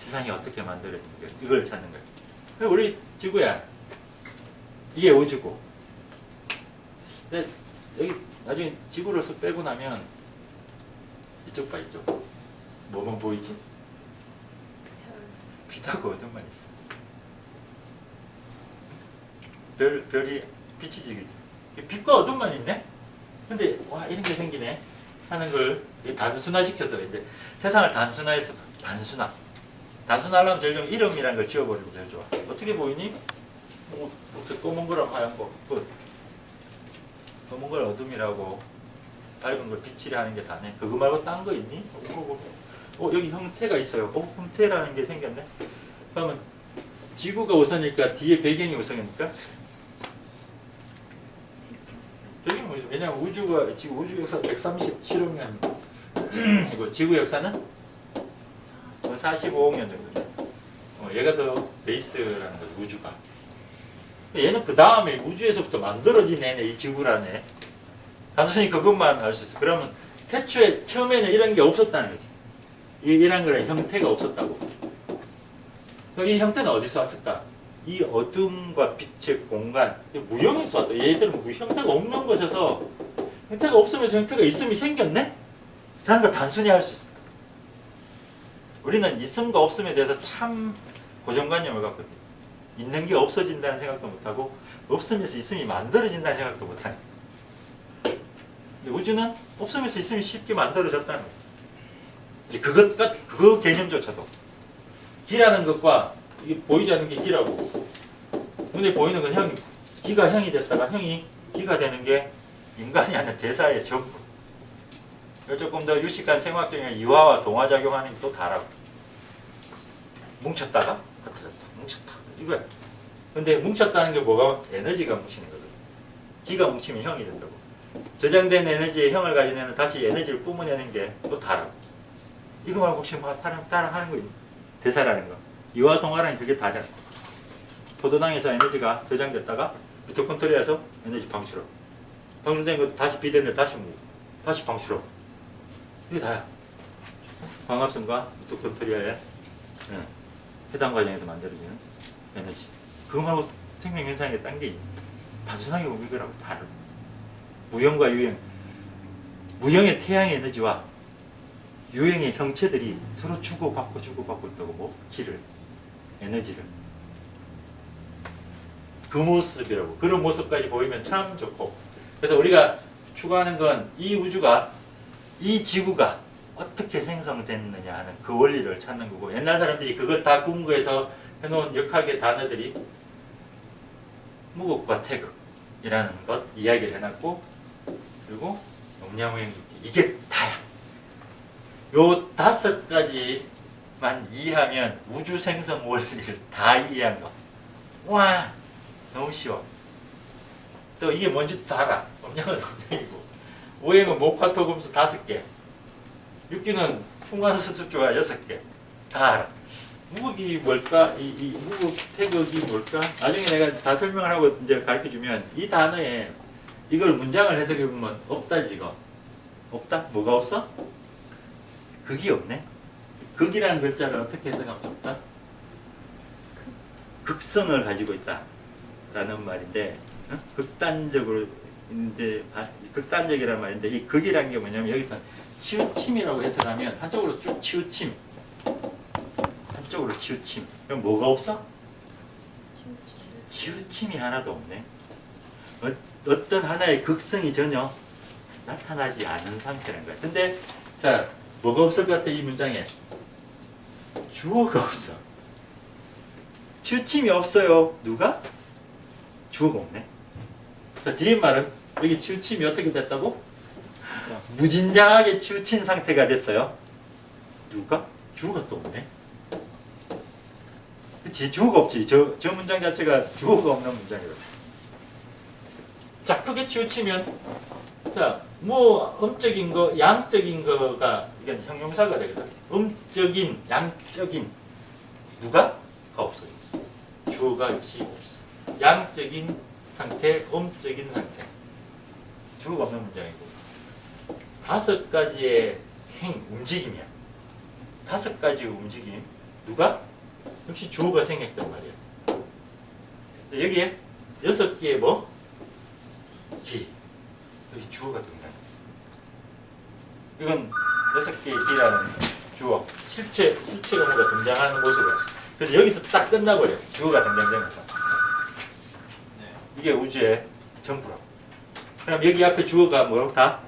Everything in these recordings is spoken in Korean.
세상이 어떻게 만들어지는가 이걸 찾는 거예요. 우리 지구야. 이게 우주고. 근데 여기 나중에 지구를 쓱 빼고 나면 이쪽 봐 이쪽. 뭐만 보이지? 빛하고 어둠만 있어. 별이 빛이 지겠지. 빛과 어둠만 있네? 근데 와 이런 게 생기네 하는 걸 단순화시켜서 이제 세상을 단순화해서 단순하려면 제일 좋은 이름이라는 걸 지어버리면 제일 좋아. 어떻게 보이니? 검은 거랑 하얀 거 끝. 검은 걸 어둠이라고 밝은 걸 빛이라 하는 게 다네. 그거 말고 딴 거 있니? 여기 형태가 있어요. 형태라는 게 생겼네. 그러면 지구가 우선일까? 뒤에 배경이 우선입니까? 배경이 왜냐면 우주가 지금 우주 역사 137억 년 이거 지구 역사는 45억 년 정도. 얘가 더 베이스라는 거죠. 우주가. 얘는 그 다음에 우주에서부터 만들어진 애네. 이 지구라네. 단순히 그것만 알 수 있어. 그러면 태초에 처음에는 이런 게 없었다는 거지. 이런 거는 형태가 없었다고. 그럼 이 형태는 어디서 왔을까? 이 어둠과 빛의 공간, 무형에서 왔다. 얘들은 형태가 없는 곳에서 형태가 없으면서 형태가 있음이 생겼네? 라는 걸 단순히 할 수 있어. 우리는 있음과 없음에 대해서 참 고정관념을 갖고 있거든. 있는 게 없어진다는 생각도 못하고 없음에서 있음이 만들어진다는 생각도 못하네. 근데 우주는 없음에서 있음이 쉽게 만들어졌다는 거지. 그거 개념조차도 기라는 것과 이게 보이지 않는 게 기라고. 근데 보이는 건 기가 형이 됐다가 형이 기가 되는 게 인간이 하는 대사의 전부. 조금 더 유식한 생화학적인 이화와 동화작용하는 게 또 다르고. 뭉쳤다가 흩어졌다. 뭉쳤다. 이거야. 근데 뭉쳤다는 게 뭐가? 에너지가 뭉치는 거거든. 기가 뭉치면 형이 된다고. 저장된 에너지의 형을 가진 애는 다시 에너지를 뿜어내는 게 또 다르고. 이거 말고 혹시 뭐 따라 하는 거 있니? 대사라는 거. 이와 동화라는 그게 다잖아. 포도당에서 에너지가 저장됐다가 미토콘드리아에서 에너지 방출하고. 방출된 것도 다시 비대면 다시 모으고. 다시 방출하고. 이게 다야. 광합성과 미토콘드리아의 해당 과정에서 만들어지는 에너지. 그거 말고 생명 현상에 딴 게 단순하게 보면 이거라고 다르고. 무형과 유형. 무형의 태양의 에너지와 유형의 형체들이 서로 주고받고 있다고. 뭐? 기를, 에너지를. 그 모습이라고. 그런 모습까지 보이면 참 좋고. 그래서 우리가 추구하는 건 이 우주가, 이 지구가 어떻게 생성됐느냐 하는 그 원리를 찾는 거고, 옛날 사람들이 그걸 다 근거해서 해놓은 역학의 단어들이 무극과 태극이라는 것 이야기를 해놨고, 그리고 음양오행 이게 다야. 요 5가지만 이해하면 우주 생성 원리를 다 이해한 거. 와, 너무 쉬워. 또 이게 뭔지도 다 알아. 음양은 음양이고, 오행은 목화토금수 5개, 육기는 풍관수습조가 6개. 다 알아. 무극이 뭘까? 이 무극 태극이 뭘까? 나중에 내가 다 설명을 하고 이제 가르쳐 주면 이 단어에 이걸 문장을 해석해 보면 없다 지금. 없다? 뭐가 없어? 극이 없네. 극이라는 글자를 어떻게 해석하면 좋다? 극성을 가지고 있다라는 말인데, 극단적으로 인데 극단적이란 말인데, 이 극이라는 게 뭐냐면 여기서 치우침이라고 해석하면 한쪽으로 쭉 치우침. 한쪽으로 치우침. 그럼 뭐가 없어? 치우침이 하나도 없네. 어떤 하나의 극성이 전혀 나타나지 않은 상태라는 거야. 근데 자, 뭐가 없을 것 같아? 이 문장에 주어가 없어. 치우침이 없어요. 누가? 주어가 없네. 자, 뒤에 말은 여기 치우침이 어떻게 됐다고? 무진장하게 치우친 상태가 됐어요. 누가? 주어가 또 없네. 그치? 주어가 없지. 저 문장 자체가 주어가 없는 문장이거든. 자, 크게 치우치면, 자, 뭐 음적인 거, 양적인 거가 이건 형용사가 되거든. 음적인, 양적인 누가? 가 없어요. 주어가 역시 없어. 양적인 상태, 음적인 상태. 주어가 없는 문장이고. 5가지의 움직임이야. 5가지의 움직임. 누가? 역시 주어가 생략된 말이야. 여기에 6개의 뭐? 기. 여기 주어가 등장해. 이건 6개의 기라는 주어. 실체가 뭔가 등장하는 모습을 했어. 그래서 여기서 딱 끝나버려. 주어가 등장되면서. 이게 우주의 전부라고. 그럼 여기 앞에 주어가 뭐라고 다?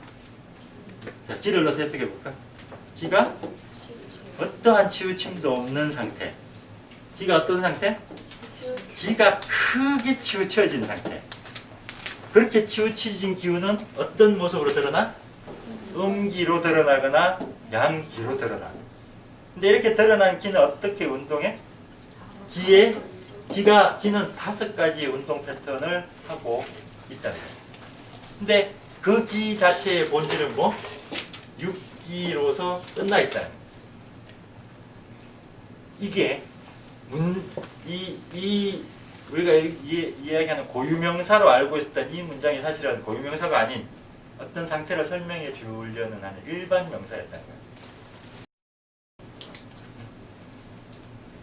자, 기를 넣어서 해석해 볼까? 기가 어떠한 치우침도 없는 상태. 기가 어떤 상태? 기가 크게 치우쳐진 상태. 그렇게 치우쳐진 기운은 어떤 모습으로 드러나? 음기로 드러나거나 양기로 드러나. 근데 이렇게 드러난 기는 어떻게 운동해? 기는 5가지의 운동 패턴을 하고 있다는 거예요. 근데 그 기 자체의 본질은 뭐? 육기로서 끝나 있다는 거예요. 이게 우리가 이야기하는 고유명사로 알고 있었던 이 문장이 사실은 고유명사가 아닌 어떤 상태를 설명해 주려는 하는 일반 명사였다는 거예요.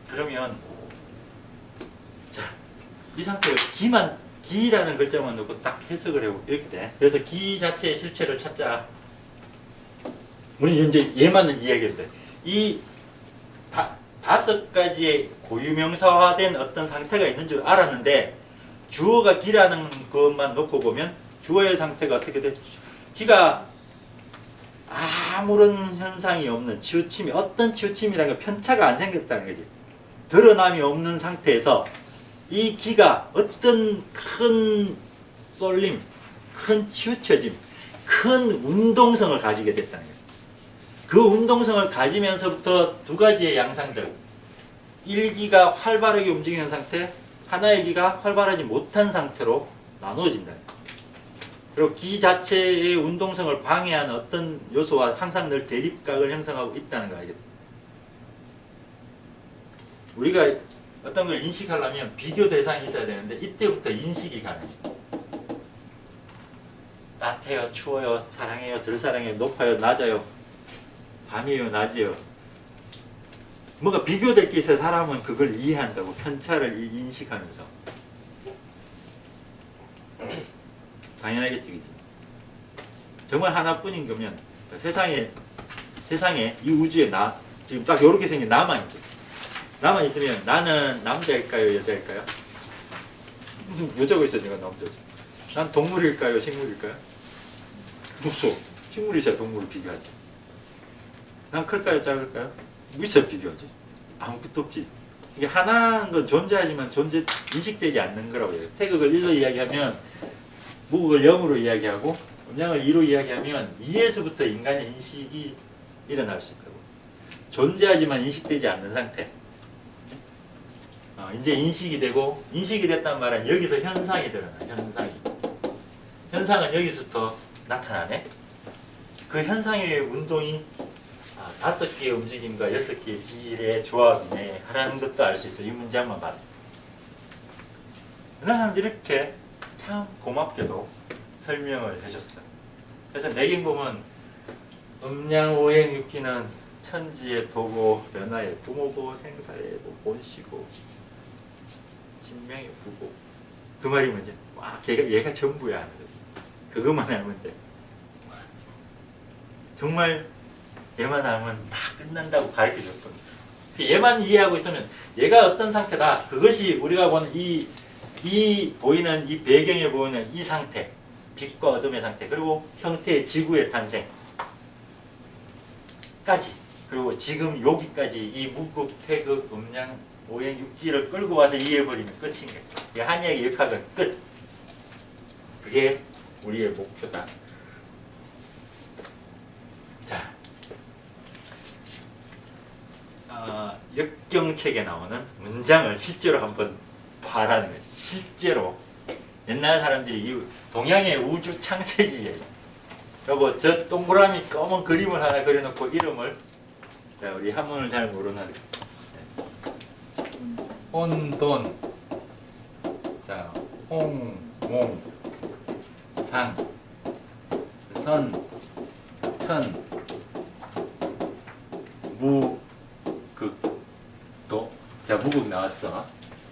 그러면 자, 이 상태를 기라는 글자만 넣고 딱 해석을 해보고 이렇게 돼. 그래서 기 자체의 실체를 찾자. 우리 이제 얘만은 이야기해도 돼. 이 5가지의 고유명사화된 어떤 상태가 있는 줄 알았는데 주어가 기라는 것만 놓고 보면 주어의 상태가 어떻게 돼? 기가 아무런 현상이 없는 치우침이 어떤 치우침이라는 건 편차가 안 생겼다는 거지. 드러남이 없는 상태에서 이 기가 어떤 큰 쏠림, 큰 치우쳐짐, 큰 운동성을 가지게 됐다는 거예요. 그 운동성을 가지면서부터 2가지의 양상들, 1기가 활발하게 움직이는 상태, 하나의 기가 활발하지 못한 상태로 나누어진다. 그리고 기 자체의 운동성을 방해하는 어떤 요소와 항상 늘 대립각을 형성하고 있다는 거 알겠죠? 우리가 어떤 걸 인식하려면 비교 대상이 있어야 되는데 이때부터 인식이 가능해요. 따뜻해요, 추워요, 사랑해요, 덜 사랑해요, 높아요, 낮아요, 밤이에요, 낮이에요. 뭔가 비교될 게 있어야 사람은 그걸 이해한다고, 편차를 인식하면서. 당연하겠지, 그지? 정말 하나뿐인 거면 세상에 이 우주에 지금 딱 이렇게 생긴 나만 있죠. 나만 있으면 나는 남자일까요, 여자일까요? 여자가 있어, 내가 남자지. 난 동물일까요, 식물일까요? 무서워. 식물이 있어야 동물을 비교하지. 난 클까요, 작을까요? 뭐 있어야 비교하지? 아무것도 없지. 이게 하나인 건 존재하지만 인식되지 않는 거라고 해요. 태극을 1로 이야기하면 무극을 0으로 이야기하고 음양을 2로 이야기하면 2에서부터 인간의 인식이 일어날 수 있다고. 존재하지만 인식되지 않는 상태. 이제 인식이 되고, 인식이 됐단 말은 여기서 현상이 드러나. 현상은 여기서부터 나타나네. 그 현상의 운동이 5개의 움직임과 6개의 기의 조합이네 하라는 것도 알 수 있어. 이 문장만 봐도. 그런 사람들이 이렇게 참 고맙게도 설명을 해줬어. 그래서 내경 보면 음양오행 육기는 천지의 도고 변화의 부모고 생사의 본시고 신명의 부고. 그 말이 뭔지 얘가 전부야 하는 거지. 그것만 알면 돼. 정말 얘만 알면 다 끝난다고 가르쳐줬거든. 얘만 이해하고 있으면 얘가 어떤 상태다. 그것이 우리가 보는 보이는 이 배경에 보이는 이 상태, 빛과 어둠의 상태, 그리고 형태의 지구의 탄생까지, 그리고 지금 여기까지 이 무극, 태극, 음양, 오행, 육기를 끌고 와서 이해해버리면 끝인 거예요. 이 한의학의 역학은 끝. 그게 우리의 목표다. 자, 역경책에 나오는 문장을 실제로 한번 봐라는 거예요. 실제로 옛날 사람들이 이 동양의 우주 창세기에 여보 저 동그라미 검은 그림을 하나 그려놓고 이름을, 자 우리 한문을 잘 모르는 혼돈, 자 홍몽 상 선 천 무 극 도. 자, 무극 나왔어.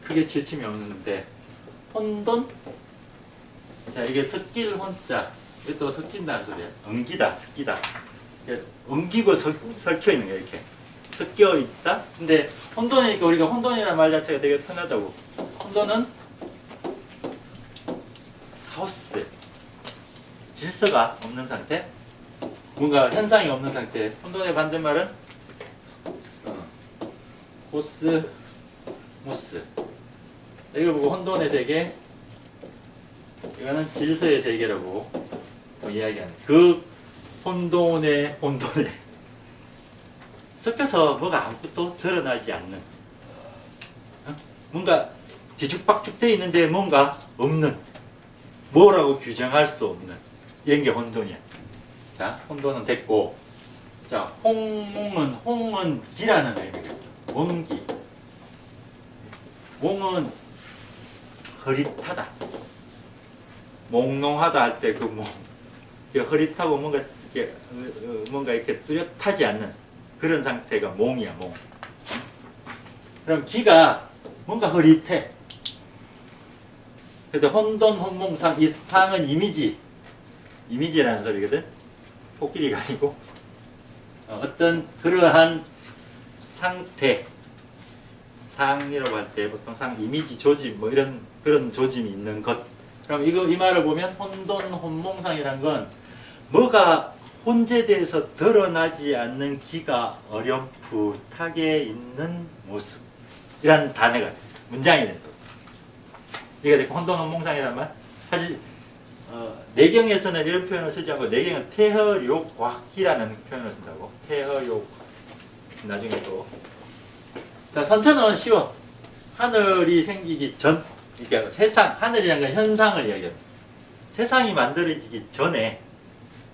크게 치우침이 없는데 혼돈. 자, 이게 섞일 혼자. 이게 또 섞인다는 소리야. 엉기다, 섞이다. 엉기고 섞여 있는 거야, 이렇게. 섞여 있다. 근데 혼돈이니까 우리가 혼돈이라는 말 자체가 되게 편하다고. 혼돈은 하우스. 질서가 없는 상태. 뭔가 현상이 없는 상태. 혼돈의 반대말은 코스모스. 이걸 보고 혼돈의 세계, 이거는 질서의 세계라고 또 이야기하는. 그 혼돈에 섞여서 뭐가 아무것도 드러나지 않는, 뭔가 뒤죽박죽 되어 있는데 뭔가 없는, 뭐라고 규정할 수 없는, 이런 게 혼돈이야. 자, 혼돈은 됐고, 자, 홍은 기라는 의미가 원기. 몽은 흐릿하다. 몽롱하다 할 때 그 몽, 흐릿하고 뭔가 이렇게 뚜렷하지 않는 그런 상태가 몽이야, 몽. 그럼 기가 뭔가 흐릿해. 근데 혼돈, 혼몽상, 이 상은 이미지라는 소리거든. 코끼리가 아니고 어떤 그러한 상태, 상이라고 할 때 보통 상, 이미지, 조짐, 뭐 이런 그런 조짐이 있는 것. 그럼 이 말을 보면 혼돈, 혼몽상이란 건 뭐가 혼재돼서 드러나지 않는 기가 어렴풋하게 있는 모습이라는 단어가 문장이 된 거예요. 이게 되고 혼돈, 혼몽상이란 말. 사실 내경에서는 이런 표현을 쓰지 않고 내경은 태허욕곽이라는 표현을 쓴다고. 태허욕. 나중에 또. 자, 선천은 쉬워. 하늘이 생기기 전, 그러니까 세상, 하늘이라는 건 현상을 이야기합니다. 세상이 만들어지기 전에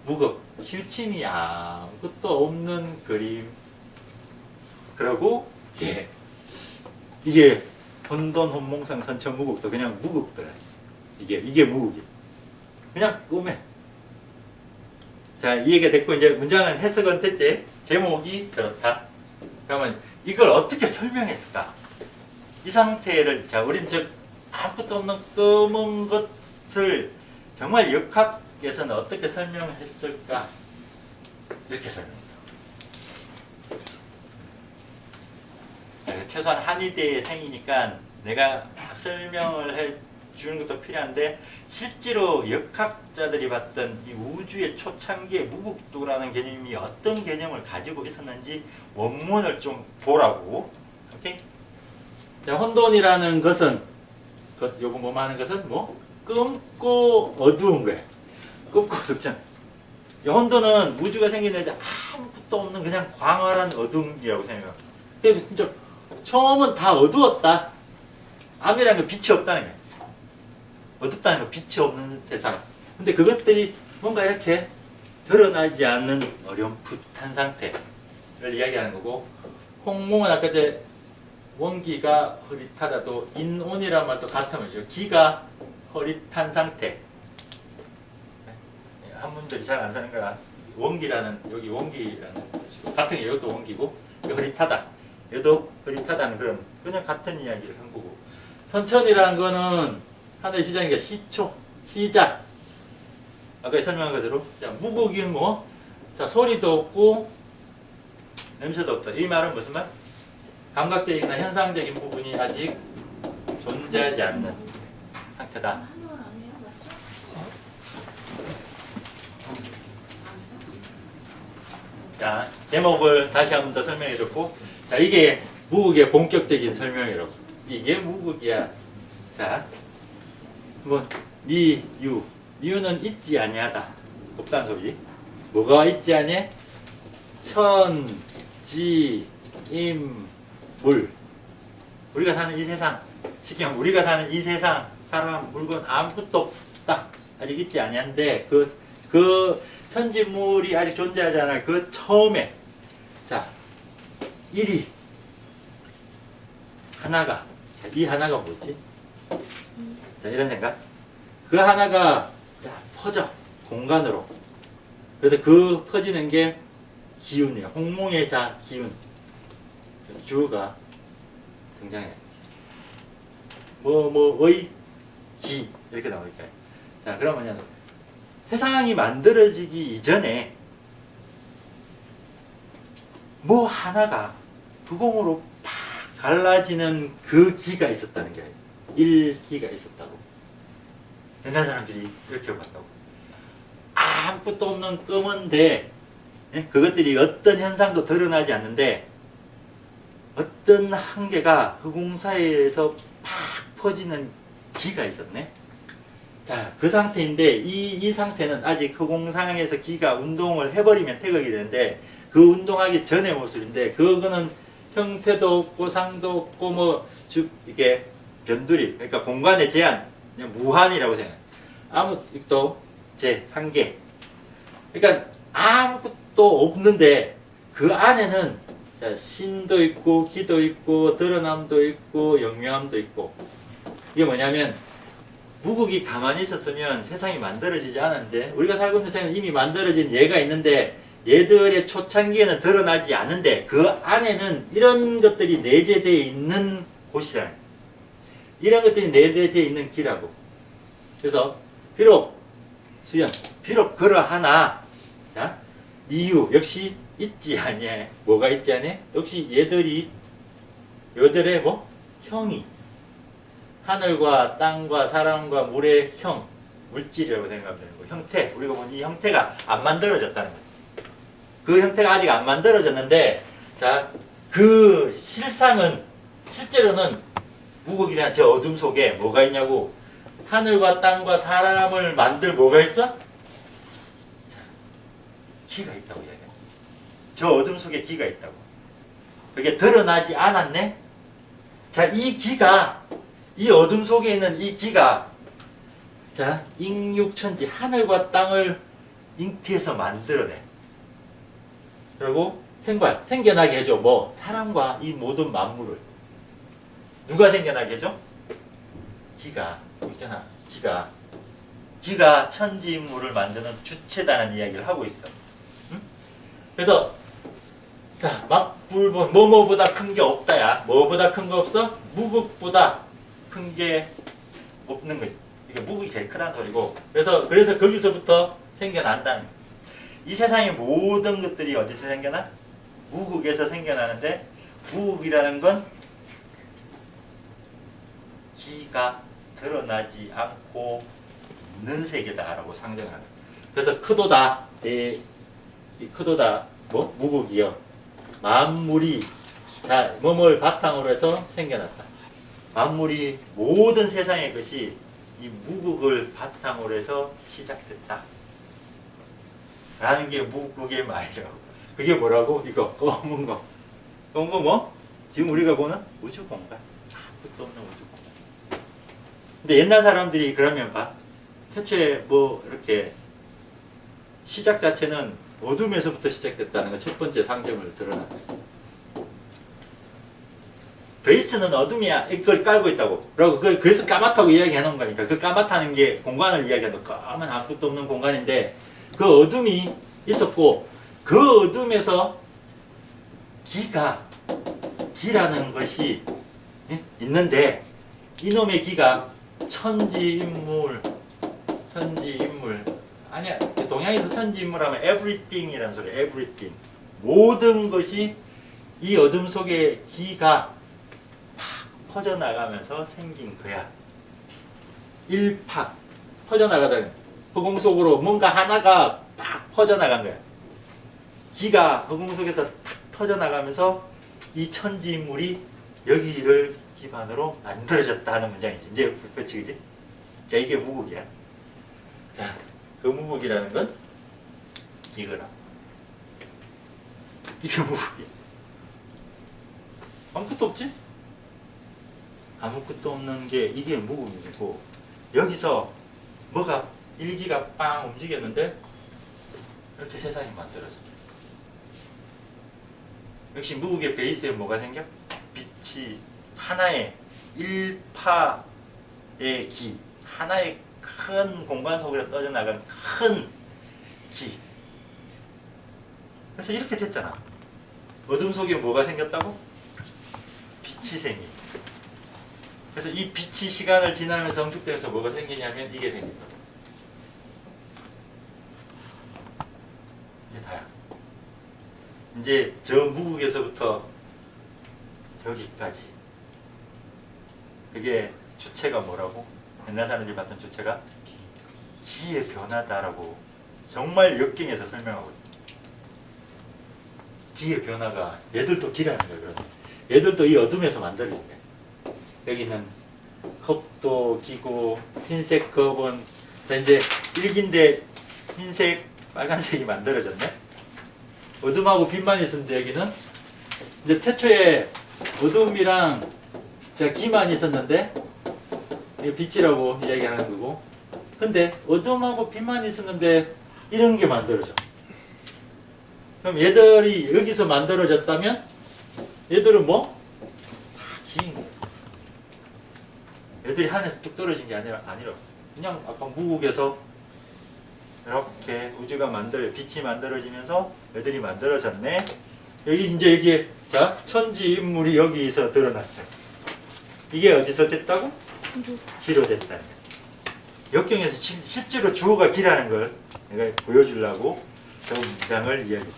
무극, 치우침이 아무것도 없는 그림. 그리고 이게 혼돈, 혼몽상, 선천, 무극도 그냥 무극더라. 이게 무극이야. 그냥 꿈에. 자, 이 얘기가 됐고, 이제 문장은 해석은 됐지? 제목이 저렇다. 그러면 이걸 어떻게 설명했을까? 이 상태를, 자, 우린 아무것도 없는 검은 것을 정말 역학에서는 어떻게 설명했을까? 이렇게 설명합니다. 최소한 한의대의 생이니까 내가 막 설명을 해 주는 것도 필요한데, 실제로 역학자들이 봤던 이 우주의 초창기의 무극도라는 개념이 어떤 개념을 가지고 있었는지 원문을 좀 보라고. 오케이? 자, 혼돈이라는 것은, 요거 뭐만 하는 것은 뭐? 검고 어두운 거야. 검고 어둡잖아. 혼돈은 우주가 생기는데 아무것도 없는 그냥 광활한 어둠이라고 생각해요. 그래서 진짜 처음은 다 어두웠다. 암이라는 건 빛이 없다는 거야. 어둡다는 건 빛이 없는 세상. 근데 그것들이 뭔가 이렇게 드러나지 않는 어렴풋한 상태를 이야기하는 거고, 홍몽은 아까 이제 원기가 흐릿하다도 인온이란 말도 같은 말이죠. 기가 흐릿한 상태. 한분들이 잘 안 사는 거야. 원기라는, 여기 원기라는 뜻이고, 같은 게 이것도 원기고, 흐릿하다. 얘도 흐릿하다는 그런, 그냥 같은 이야기를 한 거고. 선천이라는 거는 하늘의 시작이니까 시초, 시작. 아까 설명한 그대로. 자, 무극이는 뭐? 자, 소리도 없고, 냄새도 없다. 이 말은 무슨 말? 감각적이나 현상적인 부분이 아직 존재하지 않는 상태다. 자, 제목을 다시 한 번 더 설명해 줬고, 자, 이게 무극의 본격적인 설명이라고. 이게 무극이야. 자, 뭐 미유는 있지 아니하다. 없다는 소리. 뭐가 있지 아니? 천, 지, 임, 물. 우리가 사는 이 세상, 쉽게 말하면 우리가 사는 이 세상, 사람, 물건 아무것도 없다. 아직 있지 아니한데 그 천지물이 아직 존재하지 않아. 그 처음에, 자, 일이 하나가, 자, 이 하나가 뭐지? 자, 이런 생각. 그 하나가, 자, 퍼져. 공간으로. 그래서 그 퍼지는 게 기운이에요. 홍몽의 자, 기운. 주가. 등장해. 뭐의 기 이렇게 나오니까. 자, 그러면 세상이 만들어지기 이전에 뭐 하나가 흑공으로 팍 갈라지는 그 기가 있었다는 게 일기가 있었다고. 옛날 사람들이 이렇게 봤다고. 아무것도 없는 검은데 그것들이 어떤 현상도 드러나지 않는데 어떤 한계가 흑공 사이에서 팍 퍼지는 기가 있었네. 자, 그 상태인데 이 상태는 아직 흑공상에서 기가 운동을 해버리면 태극이 되는데 그 운동하기 전의 모습인데 그거는 형태도 없고 상도 없고 뭐 즉 이게 변두리 그러니까 공간의 제한 그냥 무한이라고 생각해. 아무것도 제 한계. 그러니까 아무것도 없는데 그 안에는 자, 신도 있고 기도 있고 드러남도 있고 영묘함도 있고. 이게 뭐냐면 무국이 가만히 있었으면 세상이 만들어지지 않았는데 우리가 살고 있는 세상은 이미 만들어진 예가 있는데 얘들의 초창기에는 드러나지 않는데 그 안에는 이런 것들이 내재되어 있는 곳이잖아요. 이런 것들이 내재되어 있는 기라고. 그래서 비록 그러하나 자 이유 역시 있지 않냐. 뭐가 있지 않냐? 역시 얘들의 뭐 형이 하늘과 땅과 사람과 물의 형 물질이라고 생각하면 되는 거예요. 형태 우리가 본 이 형태가 안 만들어졌다는 거예요. 그 형태가 아직 안 만들어졌는데 자 그 실제로는 무국이라는 저 어둠 속에 뭐가 있냐고. 하늘과 땅과 사람을 만들 뭐가 있어? 자, 기가 있다고 이야기해요. 저 어둠 속에 기가 있다고. 그게 드러나지 않았네? 자, 이 기가, 이 어둠 속에 있는 이 기가, 자, 인육천지, 하늘과 땅을 잉태해서 만들어내. 그리고 생겨나게 해줘. 뭐? 사람과 이 모든 만물을. 누가 생겨나게 해줘? 기가. 있잖아. 기가 천지인물을 만드는 주체다는 이야기를 하고 있어. 응? 그래서 자, 막불본 뭐보다 큰 게 없다야. 뭐보다 큰 거 없어? 무국보다 큰 게 없는 거지. 이게 무국이 제일 크다는 소리고. 그래서 거기서부터 생겨난다는 거야. 이 세상의 모든 것들이 어디서 생겨나? 무국에서 생겨나는데 무국이라는 건 기가 드러나지 않고 있는 세계다라고 상정을 하는 거예요. 그래서 크도다, 이 크도다, 뭐? 무국이여. 만물이, 자, 뭐뭘 바탕으로 해서 생겨났다. 만물이, 모든 세상의 것이 이 무국을 바탕으로 해서 시작됐다. 라는 게 무국의 말이라고. 그게 뭐라고? 이거, 검은 거. 검은 거 뭐? 지금 우리가 보는 우주 공간. 아무것도 없는 우주 공간. 근데 옛날 사람들이 그러면 봐. 태초에 뭐 이렇게 시작 자체는 어둠에서부터 시작됐다는 거 첫 번째 상징을 드러나. 베이스는 어둠이야. 이걸 깔고 있다고. 그리고 그래서 까맣다고 이야기해 놓은 거니까. 그 까맣다는 게 공간을 이야기하는 까만 아무것도 없는 공간인데 그 어둠이 있었고 그 어둠에서 기라는 것이 있는데 이놈의 기가 천지인물 아니야. 동양에서 천지인물 하면 everything이라는 소리. everything 모든 것이 이 어둠 속에 기가 팍 퍼져나가면서 생긴 거야. 일팍 퍼져나가다 허공 속으로 뭔가 하나가 팍 퍼져나간 거야. 기가 허공 속에서 탁 터져나가면서 이 천지인물이 여기를 기반으로 만들어졌다 하는 문장이지. 이제 그렇지, 그지? 자, 이게 무국이야. 자, 그 무국이라는 건 이거라. 이게 무국이야. 아무것도 없지? 아무것도 없는 게 이게 무국이고 여기서 뭐가 일기가 빵 움직였는데 이렇게 세상이 만들어져. 역시 무국의 베이스에 뭐가 생겨? 빛이 하나의 일파의 기, 하나의 큰 공간 속으로 떠져나간 큰 기. 그래서 이렇게 됐잖아. 어둠 속에 뭐가 생겼다고? 빛이 생긴. 그래서 이 빛이 시간을 지나면서 응축되면서 뭐가 생기냐면 이게 생긴다. 이게 다야. 이제 저 무극에서부터 여기까지. 그게 주체가 뭐라고? 옛날 사람들이 봤던 주체가 기의 변화다라고 정말 역경에서 설명하고 있다. 기의 변화가 얘들도 기라는 거예요. 얘들도 이 어둠에서 만들어진 거예요. 여기는 컵도 기고 흰색 컵은 이제 일기인데 흰색, 빨간색이 만들어졌네. 어둠하고 빛만 있었는데 여기는 이제 태초에 어둠이랑 기만 있었는데 이게 빛이라고 이야기하는 거고, 근데 어둠하고 빛만 있었는데 이런 게 만들어져. 그럼 얘들이 여기서 만들어졌다면 얘들은 뭐? 다 기인 거예요. 얘들이 하늘에서 뚝 떨어진 게 아니라 그냥 아까 무국에서 이렇게 우주가 빛이 만들어지면서 애들이 만들어졌네. 여기 이제 여기에 자 천지 인물이 여기서 드러났어요. 이게 어디서 됐다고? 기로 됐다는 거예요. 역경에서 실제로 주어가 기라는 걸 내가 보여주려고 저 문장을 이야기합니다.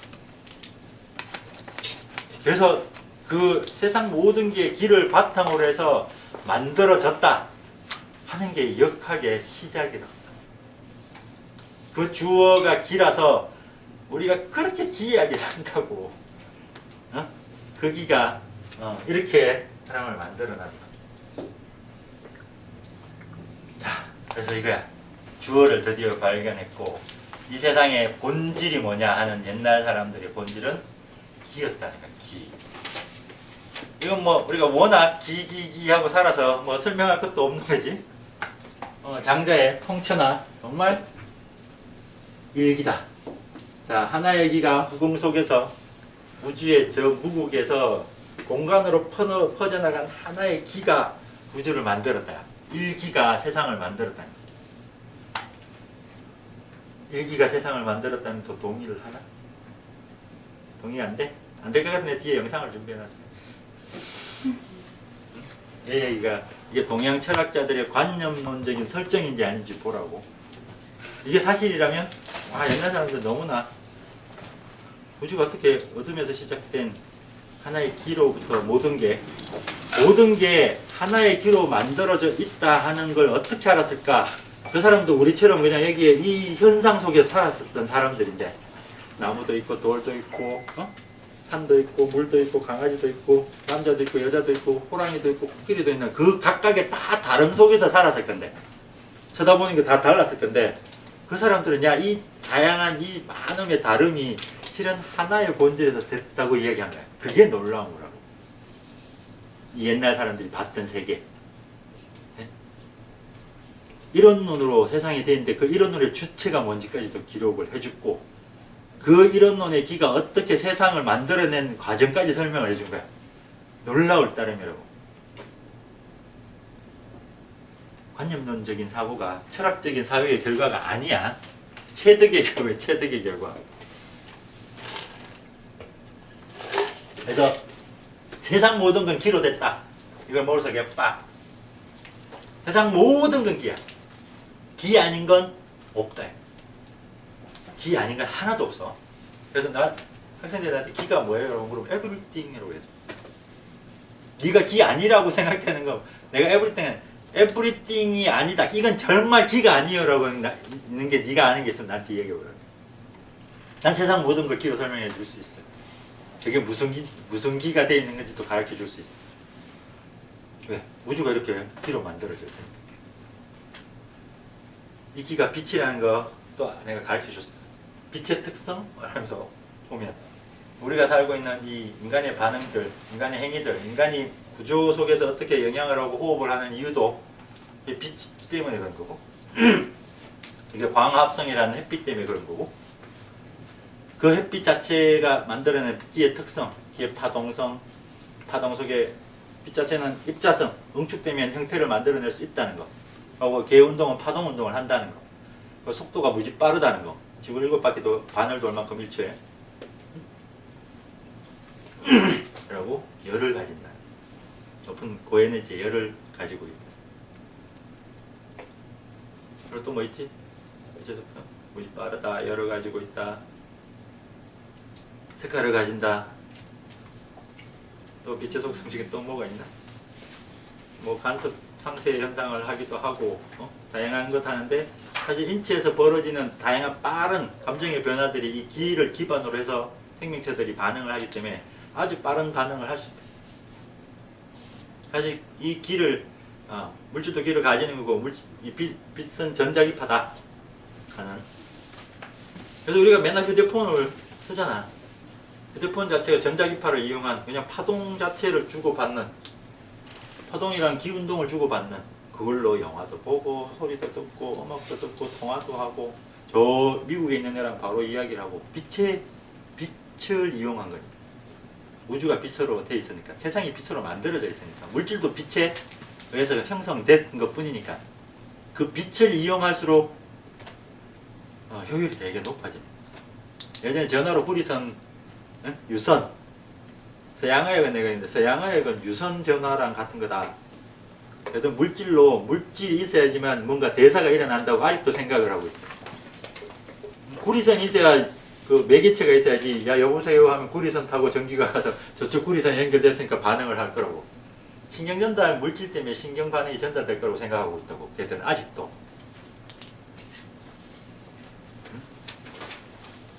그래서 그 세상 모든 게 기를 바탕으로 해서 만들어졌다 하는 게 역학의 시작이다. 그 주어가 기라서 우리가 그렇게 기 이야기를 한다고. 그 기가 이렇게 사람을 만들어놨어. 자, 그래서 이거야. 주어를 드디어 발견했고 이 세상의 본질이 뭐냐 하는 옛날 사람들의 본질은 기였다는 거야. 기. 이건 뭐 우리가 워낙 기하고 살아서 뭐 설명할 것도 없는 거지. 장자의 통천하 정말 일기다. 자, 하나의 기가 무궁 속에서 우주의 저 무국에서 공간으로 퍼져나간 하나의 기가 우주를 만들었다. 일기가 세상을 만들었다. 일기가 세상을 만들었다면 더 동의를 하나? 동의 안 돼? 안 될 것 같은데 뒤에 영상을 준비해놨어. 이게 동양 철학자들의 관념론적인 설정인지 아닌지 보라고. 이게 사실이라면 옛날 사람들 너무나 우주가 어떻게 어둠에서 시작된 하나의 기로부터 모든 게 하나의 기로 만들어져 있다 하는 걸 어떻게 알았을까? 그 사람도 우리처럼 그냥 여기에 이 현상 속에 살았었던 사람들인데 나무도 있고 돌도 있고 산도 있고 물도 있고 강아지도 있고 남자도 있고 여자도 있고 호랑이도 있고 코끼리도 있는 그 각각의 다 다름 속에서 살았을 건데 쳐다보는 게 다 달랐을 건데 그 사람들은 이 다양한 이 많음의 다름이 실은 하나의 본질에서 됐다고 이야기한 거야. 그게 놀라운 거라고. 이 옛날 사람들이 봤던 세계. 네? 이론론으로 세상이 되는데 그 이론론의 주체가 뭔지까지도 기록을 해주고 그 이론론의 기가 어떻게 세상을 만들어낸 과정까지 설명을 해준 거야. 놀라울 따름이라고. 관념론적인 사고가 철학적인 사회의 결과가 아니야. 체득의 결과야. 체득의 결과. 그래서 세상 모든 건 기로 됐다. 이걸 머릿속에 빡. 세상 모든 건 기야. 기 아닌 건 없다. 기 아닌 건 하나도 없어. 그래서 나 학생들한테 기가 뭐예요? 라고 물으면 everything이라고 해줘. 네가 기 아니라고 생각되는 거 내가 everything이 아니다. 이건 정말 기가 아니에요 라고 있는 게 네가 아는 게 있으면 나한테 얘기해보라. 난 세상 모든 걸 기로 설명해 줄 수 있어. 저게 무슨 기가 되어 있는 건지도 가르쳐 줄 수 있어. 왜? 우주가 이렇게 기로 만들어져 있으니까. 이 기가 빛이라는 거 또 내가 가르쳐 줬어. 빛의 특성? 하면서 보면 우리가 살고 있는 이 인간의 반응들, 인간의 행위들, 인간이 구조 속에서 어떻게 영향을 하고 호흡을 하는 이유도 이 빛 때문에 그런 거고 이게 광합성이라는 햇빛 때문에 그런 거고 그 햇빛 자체가 만들어낸 기의 특성, 기의 파동 속에 빛 자체는 입자성, 응축되면 형태를 만들어낼 수 있다는 거. 그리고 개운동은 파동 운동을 한다는 거. 그 속도가 무지 빠르다는 거. 지구 7바퀴도 반을 돌 만큼 1초에. 그리고 열을 가진다. 높은 고에너지의 열을 가지고 있다. 그리고 또 뭐 있지? 이제부터 무지 빠르다, 열을 가지고 있다, 색깔을 가진다. 또 빛의 속성 중에 또 뭐가 있나? 뭐 간섭 상쇄 현상을 하기도 하고 다양한 것 하는데, 사실 인체에서 벌어지는 다양한 빠른 감정의 변화들이 이 기를 기반으로 해서 생명체들이 반응을 하기 때문에 아주 빠른 반응을 할 수 있다. 사실 이 기를 물질도 기를 가지는 거고, 이 빛은 전자기파다 하는. 그래서 우리가 맨날 휴대폰을 쓰잖아. 휴대폰 자체가 전자기파를 이용한 그냥 파동 자체를 주고받는, 파동이란 기운동을 주고받는, 그걸로 영화도 보고 소리도 듣고 음악도 듣고 통화도 하고, 저 미국에 있는 애랑 바로 이야기를 하고, 빛을 이용한 거니까. 우주가 빛으로 돼 있으니까, 세상이 빛으로 만들어져 있으니까, 물질도 빛에 의해서 형성된 것 뿐이니까, 그 빛을 이용할수록 효율이 되게 높아집니다. 예전에 전화로 후리선, 유선, 서양어획은 내가 있는데, 서양어획은 유선 전화랑 같은 거다. 그래도 물질이 있어야지만 뭔가 대사가 일어난다고 아직도 생각을 하고 있어요. 구리선이 있어야, 그 매개체가 있어야지, 야 여보세요 하면 구리선 타고 전기가 가서 저쪽 구리선이 연결됐으니까 반응을 할 거라고. 신경전달 물질 때문에 신경 반응이 전달될 거라고 생각하고 있다고, 걔들은 아직도.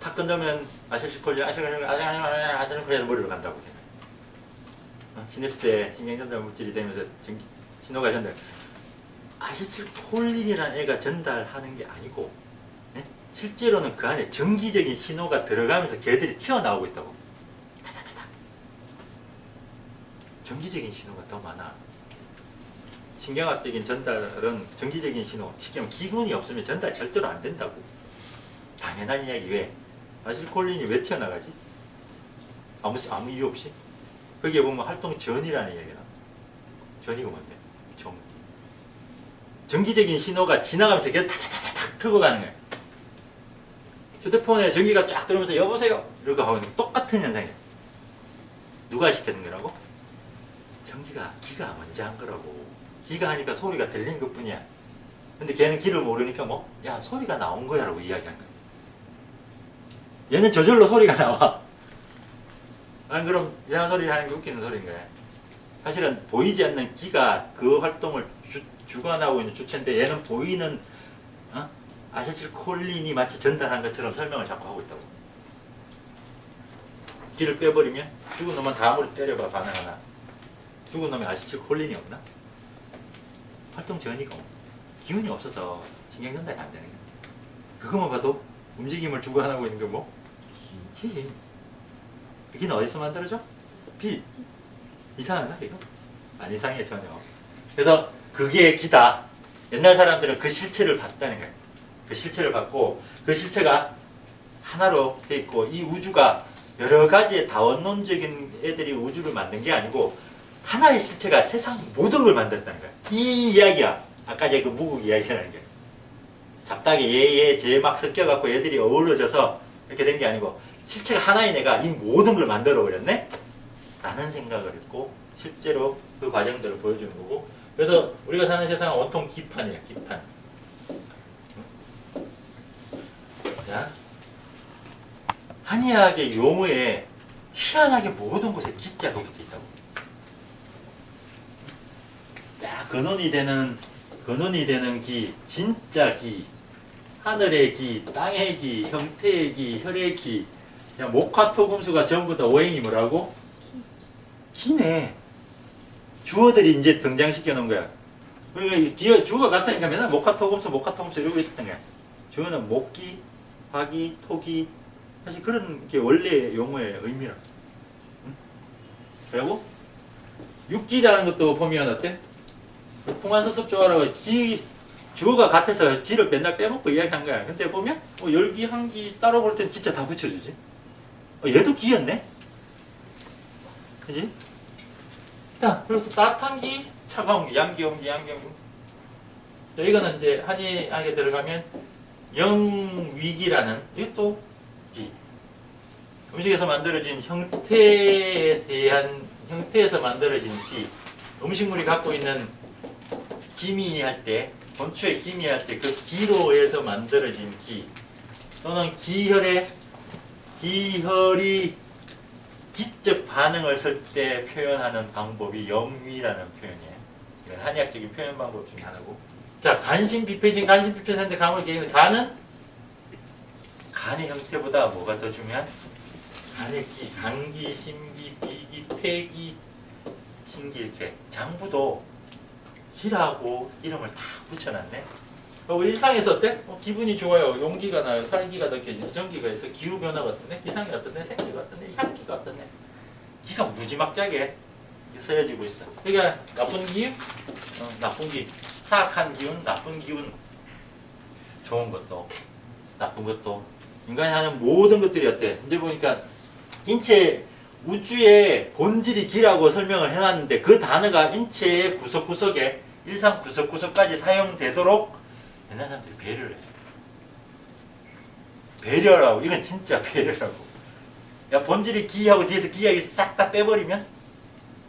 탁 건너면 아실시콜리아, 아실시콜리아 머리로 간다고 생각. 시냅스에 신경전달 물질이 되면서 신호가 전달. 아실시콜린이라는 애가 전달하는 게 아니고, 실제로는 그 안에 전기적인 신호가 들어가면서 걔들이 튀어나오고 있다고. 타타타타. 전기적인 신호가 더 많아. 신경학적인 전달은 전기적인 신호, 쉽게 말하면 기운이 없으면 전달 절대로 안 된다고. 당연한 이야기. 왜? 아실콜린이 왜 튀어나가지? 아무 이유 없이? 거기에 보면 활동전이라는 이야기가 나와. 전이가 뭔데? 전기. 전기적인 신호가 지나가면서 그냥 타타타타탁 트고 가는 거야. 휴대폰에 전기가 쫙 들어오면서 여보세요? 이렇게 하고 있는 똑같은 현상이야. 누가 시켰는 거라고? 기가 먼저 한 거라고. 기가 하니까 소리가 들리는 것 뿐이야. 근데 걔는 기를 모르니까 야 소리가 나온 거야 라고 이야기한 거야. 얘는 저절로 소리가 나와. 아니 그럼 이상한 소리를 하는 게 웃기는 소리인 거야. 사실은 보이지 않는 기가 그 활동을 주관하고 있는 주체인데, 얘는 보이는 아세틸콜린이 마치 전달한 것처럼 설명을 자꾸 하고 있다고. 기를 빼버리면 죽은 놈은 다음으로 때려봐 반응하나. 죽은 놈에 아세틸콜린이 없나? 활동 전이고 기운이 없어서 신경 전달이 안 되는 거야. 그것만 봐도 움직임을 주관하고 있는 게 기. 기는 어디서 만들어져? 빛. 이상한가 이거? 안 이상해 전혀. 그래서 그게 기다. 옛날 사람들은 그 실체를 봤다는 거예요. 그 실체를 봤고, 그 실체가 하나로 돼 있고, 이 우주가 여러 가지의 다원론적인 애들이 우주를 만든 게 아니고 하나의 실체가 세상 모든 걸 만들었다는 거야. 이 이야기야. 아까 그 무국 이야기라는 게. 잡다하게 얘 쟤 막 섞여갖고 애들이 어우러져서 이렇게 된 게 아니고, 실체가 하나인 애가 이 모든 걸 만들어 버렸네? 라는 생각을 했고, 실제로 그 과정들을 보여주는 거고. 그래서 우리가 사는 세상은 온통 기판이야, 기판. 자, 한의학의 용어에 희한하게 모든 곳에 기자가 붙어 있다고. 야, 근원이 되는 기, 진짜 기, 하늘의 기, 땅의 기, 형태의 기, 혈의 기, 목화토금수가 전부 다 오행이 뭐라고? 기네. 주어들이 이제 등장시켜 놓은 거야. 그러니까 주어가 같으니까 맨날 목화토금수 이러고 있었던 거야. 주어는 목기, 화기, 토기, 사실 그런 게 원래 용어의 의미라. 응? 그리고 육기라는 것도 보면 어때? 풍화서습조화라고 주어가 같아서 기를 맨날 빼먹고 이야기한 거야. 근데 보면 열기, 한기 따로 볼 땐 기자 다 붙여주지. 얘도 기였네? 그지? 자, 그래서 따뜻한 기, 차가운 기, 양기, 온기, 양기, 온기. 자, 이거는 이제 한의학에 들어가면 영위기라는, 이것도 기. 음식에서 만들어진 형태에서 만들어진 기. 음식물이 갖고 있는 기미할 때, 본초에 기미할 때 그 기로에서 만들어진 기 또는 기혈이 기적 반응을 쓸 때 표현하는 방법이 염위라는 표현이에요. 이건 한의학적인 표현 방법 중에 하나고. 자, 간신비폐진, 간신비폐진인데 간을 얘기하는 간은 간의 형태보다 뭐가 더 중요한? 간의 기, 간기, 심기, 비기, 폐기, 신기 이렇게 장부도 기라고 이름을 다 붙여놨네. 우리 일상에서 어때? 기분이 좋아요. 용기가 나요. 살기가 느껴지죠. 전기가 있어. 기후 변화가 어떠네? 기상이 어떠네? 생기가 어떠네? 향기가 어떠네? 기가 무지막지하게 쓰여지고 있어. 그러니까 나쁜 기운, 나쁜 기, 사악한 기운, 나쁜 기운, 좋은 것도, 나쁜 것도 인간이 하는 모든 것들이 어때? 이제 보니까 인체 우주의 본질이 기라고 설명을 해놨는데 그 단어가 인체의 구석구석에 일상 구석구석까지 사용되도록 옛날 사람들이 배려를 해요. 배려라고. 이건 진짜 배려라고. 야, 본질이 기하고 뒤에서 기하기 싹 다 빼버리면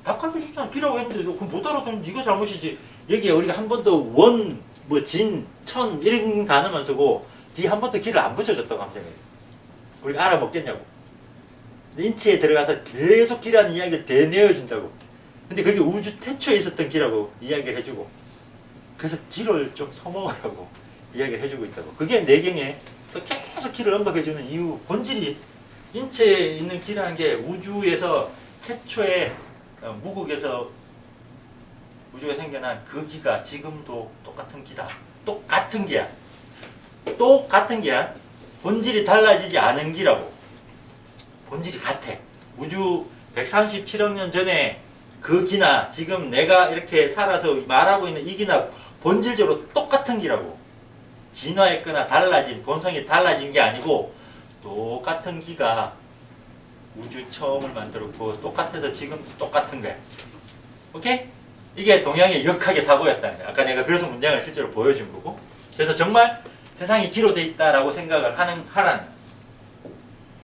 답 가르쳐줬잖아. 기라고 했는데 그럼 못 알아듣는 이거 잘못이지. 여기에 우리가 한 번도 원, 진, 천 이런 단어만 쓰고 뒤에 한 번도 기를 안 붙여줬다고 하면 우리가 알아먹겠냐고. 인체에 들어가서 계속 기라는 이야기를 대내어준다고. 근데 그게 우주 태초에 있었던 기라고 이야기를 해주고, 그래서 기를 좀 써먹으라고 이야기를 해주고 있다고. 그게 내경에서 계속 기를 언급해주는 이유, 본질이 인체에 있는 기라는 게 우주에서 태초에 무국에서 우주가 생겨난 그 기가 지금도 똑같은 기다. 똑같은 기야. 똑같은 기야. 본질이 달라지지 않은 기라고. 본질이 같아. 우주 137억 년 전에 그 기나 지금 내가 이렇게 살아서 말하고 있는 이 기나 본질적으로 똑같은 기라고. 진화했거나 달라진, 본성이 달라진 게 아니고 똑같은 기가 우주 처음을 만들었고 똑같아서 지금도 똑같은 거야. 오케이? 이게 동양의 역학의 사고였다는 거야. 아까 내가 그래서 문장을 실제로 보여준 거고. 그래서 정말 세상이 기로 돼 있다라고 생각을 하란